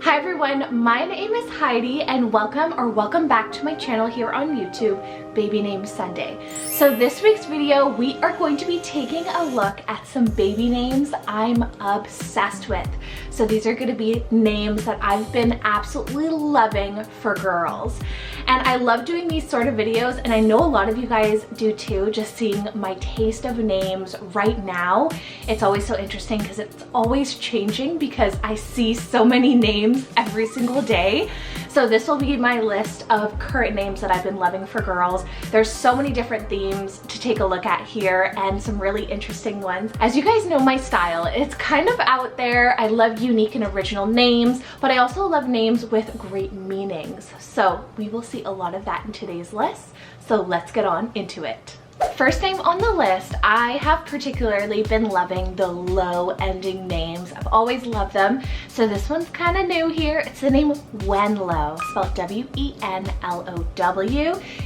Hi everyone, my name is Heidi and welcome back to my channel here on YouTube, Baby Name Sunday. So this week's video, we are going to be taking a look at some baby names I'm obsessed with. So these are going to be names that I've been absolutely loving for girls. And I love doing these sort of videos, and I know a lot of you guys do too, just seeing my taste of names right now. It's always so interesting because it's always changing because I see so many names every single day. So this will be my list of current names that I've been loving for girls. There's so many different themes to take a look at here and some really interesting ones. As you guys know my style, it's kind of out there. I love unique and original names, but I also love names with great meanings. So we will see a lot of that in today's list. So let's get on into it. First name on the list, I have particularly been loving the low ending names. I've always loved them. So this one's kind of new here. It's the name Wenlow, spelled W-E-N-L-O-W.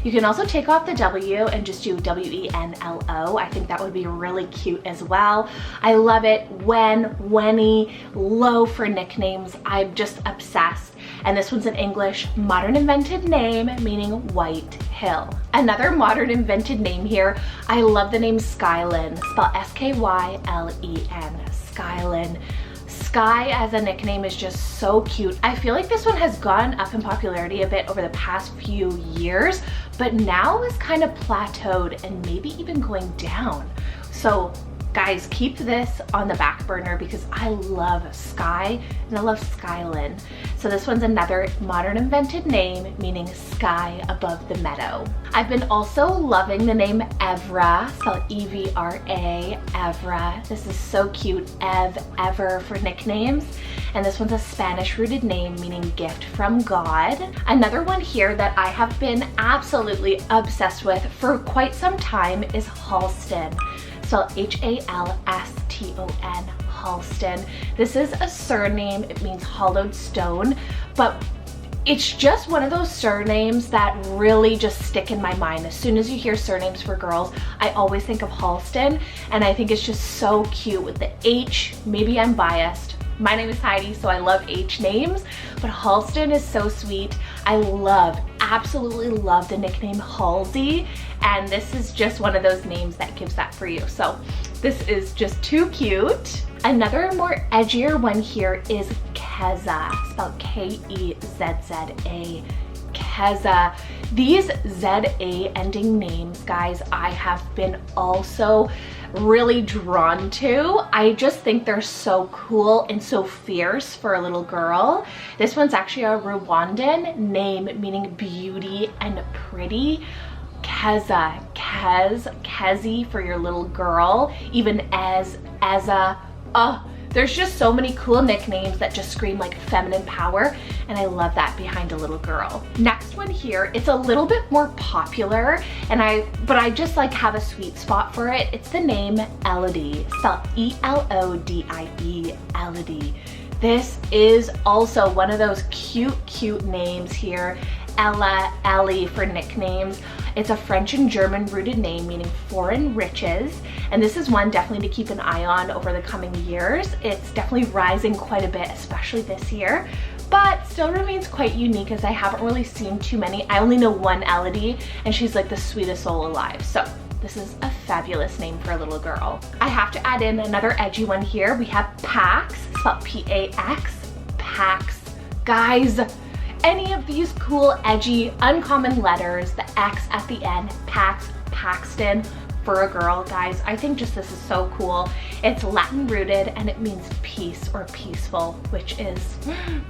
You can also take off the W and just do W-E-N-L-O. I think that would be really cute as well. I love it. Wenny, low for nicknames. I'm just obsessed. And this one's an English modern invented name meaning White Hill. Another modern invented name here, I love the name Skylin, spelled S-K-Y-L-E-N, Skylin. Sky as a nickname is just so cute. I feel like this one has gone up in popularity a bit over the past few years, but now is kind of plateaued and maybe even going down. So guys, keep this on the back burner because I love Sky and I love Skylin. So this one's another modern invented name meaning sky above the meadow. I've been also loving the name Evra, spelled E-V-R-A, Evra. This is so cute, ever for nicknames. And this one's a Spanish rooted name meaning gift from God. Another one here that I have been absolutely obsessed with for quite some time is Halston. Spelled H-A-L-S-T-O-N, Halston. This is a surname, it means hollowed stone, but it's just one of those surnames that really just stick in my mind. As soon as you hear surnames for girls, I always think of Halston, and I think it's just so cute with the H. Maybe I'm biased. My name is Heidi, so I love H names, but Halston is so sweet. I absolutely love the nickname Halsey, and this is just one of those names that gives that for you. So this is just too cute. Another more edgier one here is Keza, spelled K-E-Z-Z-A. Keza. These Z-A ending names, guys, I have been also really drawn to. I just think they're so cool and so fierce for a little girl. This one's actually a Rwandan name meaning beauty and pretty. Keza, Kezi for your little girl, even Eza. There's just so many cool nicknames that just scream like feminine power, and I love that behind a little girl. Next one here, it's a little bit more popular, but I just like have a sweet spot for it. It's the name Elodie, spelled E-L-O-D-I-E, Elodie. This is also one of those cute names here. Ella, Ellie for nicknames. It's a French and German rooted name meaning foreign riches, and this is one definitely to keep an eye on over the coming years. It's definitely rising quite a bit, especially this year, but still remains quite unique as I haven't really seen too many. I only know one Elodie, and she's like the sweetest soul alive. So this is a fabulous name for a little girl. I have to add in another edgy one here. We have Pax, spelled P-A-X, Pax. Guys, any of these cool, edgy, uncommon letters, the X at the end, Pax, Paxton, for a girl, guys, I think just this is so cool. It's Latin rooted and it means peace or peaceful, which is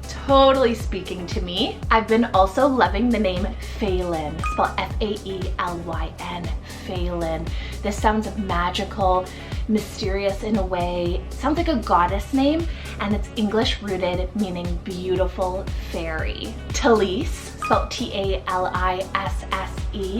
totally speaking to me. I've been also loving the name Phelan, spelled F-A-E-L-Y-N, Phelan. This sounds magical, mysterious in a way. It sounds like a goddess name, and it's English rooted meaning beautiful fairy. Talise, spelled T-A-L-I-S-S-E,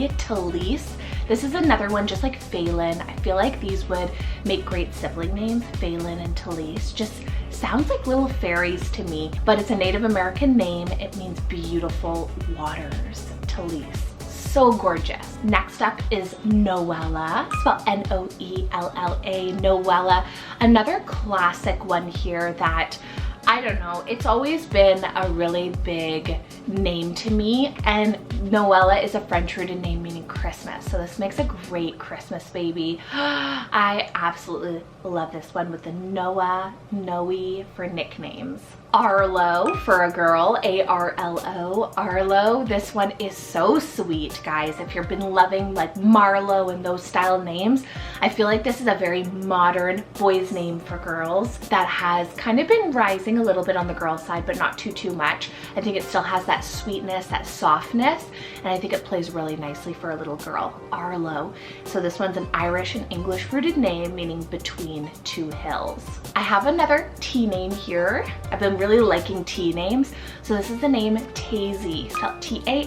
Talise. This is another one just like Phelan. I feel like these would make great sibling names, Phelan and Talise. Just sounds like little fairies to me, but it's a Native American name. It means beautiful waters, Talise. So gorgeous. Next up is Noella, spelled N-O-E-L-L-A, Noella. Another classic one here that I I don't know, it's always been a really big name to me, and Noella is a French rooted name meaning Christmas, so this makes a great Christmas baby. I absolutely love this one with the Noah, Noe for nicknames. Arlo for a girl, A-R-L-O, Arlo. This one is so sweet, guys. If you've been loving like Marlo and those style names, I feel like this is a very modern boy's name for girls that has kind of been rising a little bit on the girl side, but not too much. I think it still has that sweetness, that softness, and I think it plays really nicely for a little girl, Arlo. So this one's an Irish and English rooted name meaning between two hills. I have another T name here. I've been really liking T names. So this is the name Taizie, spelled T-A-I-Z-I-E,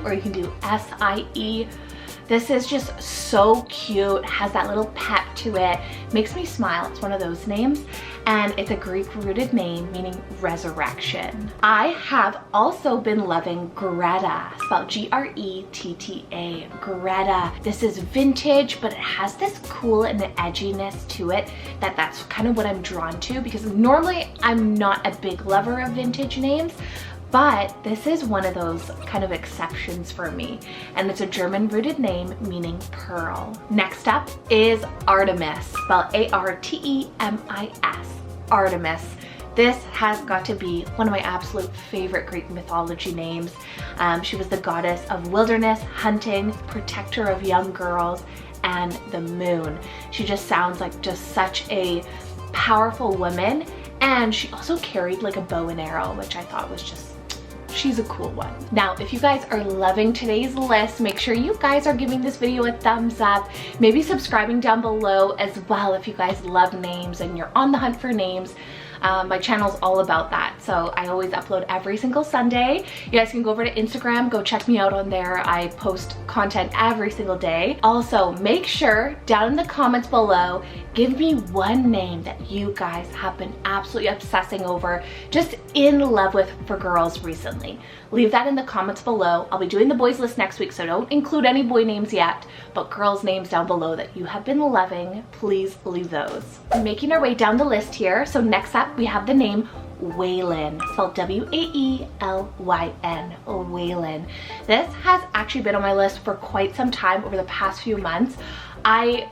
or you can do S-I-E. This is just so cute, has that little pep to it, makes me smile. It's one of those names, and it's a Greek rooted name meaning resurrection. I have also been loving Greta, spelled G-R-E-T-T-A, Greta. This is vintage, but it has this cool and edginess to it that's kind of what I'm drawn to, because normally I'm not a big lover of vintage names, but this is one of those kind of exceptions for me, and it's a German rooted name meaning pearl. Next up is Artemis, spelled A-R-T-E-M-I-S, Artemis. This has got to be one of my absolute favorite Greek mythology names. She was the goddess of wilderness, hunting, protector of young girls, and the moon. She just sounds like just such a powerful woman, and she also carried like a bow and arrow, which I thought was just, she's a cool one. Now, if you guys are loving today's list, make sure you guys are giving this video a thumbs up, maybe subscribing down below as well if you guys love names and you're on the hunt for names. My channel's all about that, so I always upload every single Sunday. You guys can go over to Instagram, go check me out on there. I post content every single day. Also, make sure down in the comments below, give me one name that you guys have been absolutely obsessing over, just in love with for girls recently. Leave that in the comments below. I'll be doing the boys list next week, so don't include any boy names yet, but girls names down below that you have been loving, please leave those. Making our way down the list here, so next up we have the name Waylon, spelled W-A-E-L-Y-N, Waylon. This has actually been on my list for quite some time over the past few months.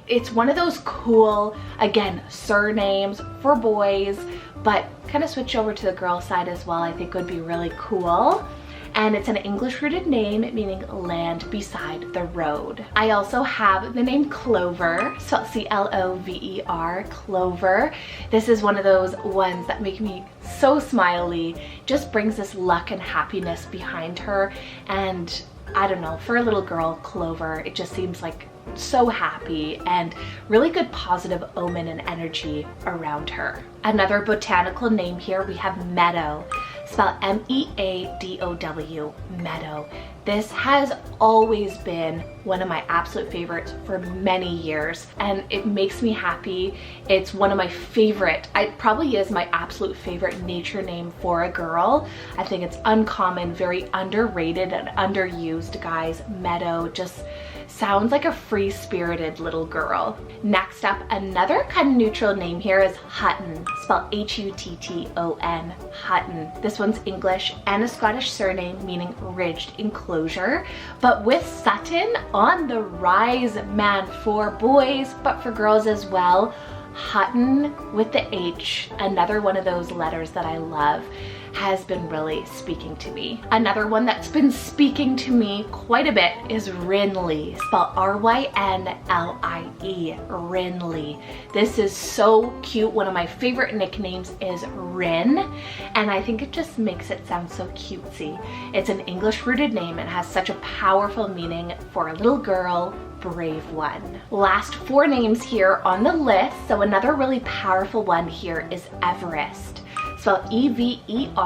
It's one of those cool, again, surnames for boys, but kind of switch over to the girl side as well, I think would be really cool. And it's an English rooted name meaning land beside the road. I also have the name Clover, spelled C-L-O-V-E-R, Clover. This is one of those ones that make me so smiley, just brings this luck and happiness behind her, and I don't know, for a little girl, Clover, it just seems like so happy and really good positive omen and energy around her. Another botanical name here, we have Meadow, spelled M-E-A-D-O-W, Meadow. This has always been one of my absolute favorites for many years, and it makes me happy. It's one of my favorite, it probably is my absolute favorite nature name for a girl. I think it's uncommon, very underrated and underused, guys. Meadow just sounds like a free-spirited little girl. Next up, another kind of neutral name here is Hutton, spelled H-U-T-T-O-N, Hutton. This one's English and a Scottish surname meaning ridged enclosure, but with Sutton on the rise, man, for boys, but for girls as well. Hutton with the H, another one of those letters that I love, has been really speaking to me. Another one that's been speaking to me quite a bit is Rinley, spelled R-Y-N-L-I-E, Rinley. This is so cute. One of my favorite nicknames is Rin, and I think it just makes it sound so cutesy. It's an English rooted name and has such a powerful meaning for a little girl, brave one. Last four names here on the list, so another really powerful one here is Everest, spelled E-V-E-R-E-S-T,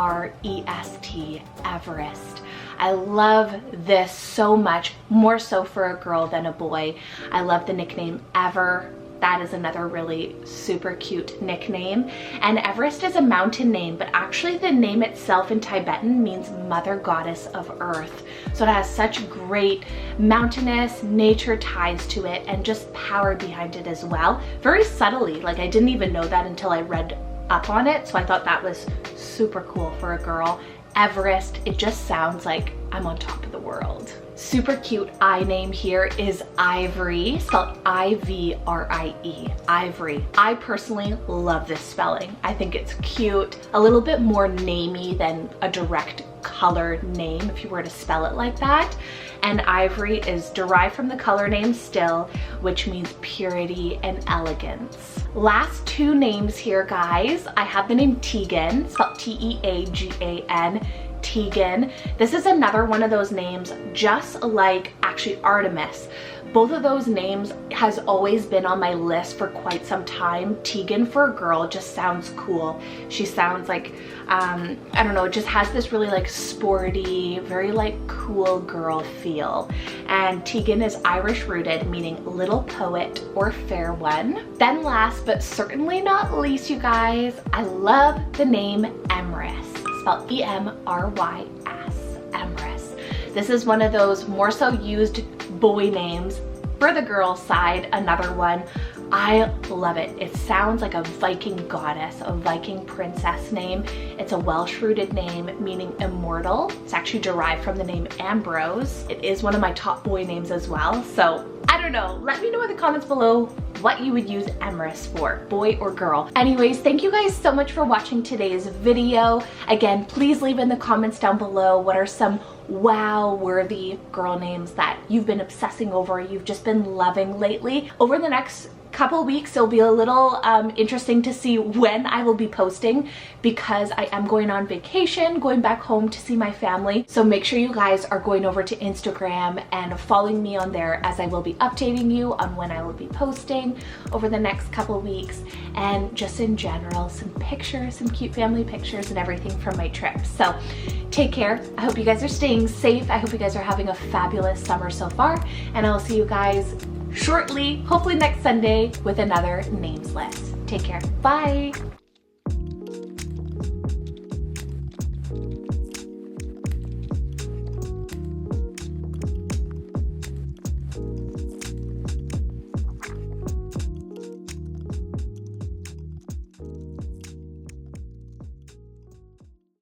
Everest. I love this so much, more so for a girl than a boy. I love the nickname Ever. That is another really super cute nickname. And Everest is a mountain name, but actually the name itself in Tibetan means Mother Goddess of Earth. So it has such great mountainous nature ties to it and just power behind it as well. Very subtly, like I didn't even know that until I read up on it. So I thought that was super cool for a girl. Everest, it just sounds like I'm on top of the world. Super cute eye name here is Ivory, spelled I-V-R-I-E, Ivory. I personally love this spelling. I think it's cute, a little bit more namey than a direct color name if you were to spell it like that. And Ivory is derived from the color name Still, which means purity and elegance. Last two names here, guys. I have the name Tegan, spelled T-E-A-G-A-N, Tegan. This is another one of those names just like actually Artemis. Both of those names has always been on my list for quite some time. Tegan for a girl just sounds cool. She sounds like, I don't know, it just has this really like sporty, very like cool girl feel. And Tegan is Irish rooted, meaning little poet or fair one. Then last but certainly not least, you guys, I love the name Emrys, spelled E-M-R-Y-S, Emrys. This is one of those more so used boy names for the girl side, another one. I love it. It sounds like a Viking goddess, a Viking princess name. It's a Welsh rooted name meaning immortal. It's actually derived from the name Ambrose. It is one of my top boy names as well. So I don't know, let me know in the comments below what you would use Emrys for, boy or girl. Anyways, thank you guys so much for watching today's video. Again, please leave in the comments down below what are some wow-worthy girl names that you've been obsessing over, you've just been loving lately. Over the next couple weeks, it'll be a little interesting to see when I will be posting because I am going on vacation, going back home to see my family. So make sure you guys are going over to Instagram and following me on there as I will be updating you on when I will be posting over the next couple weeks, and just in general, some pictures, some cute family pictures and everything from my trip. So take care. I hope you guys are staying safe. I hope you guys are having a fabulous summer so far, and I'll see you guys shortly, hopefully next Sunday, with another names list. Take care. Bye.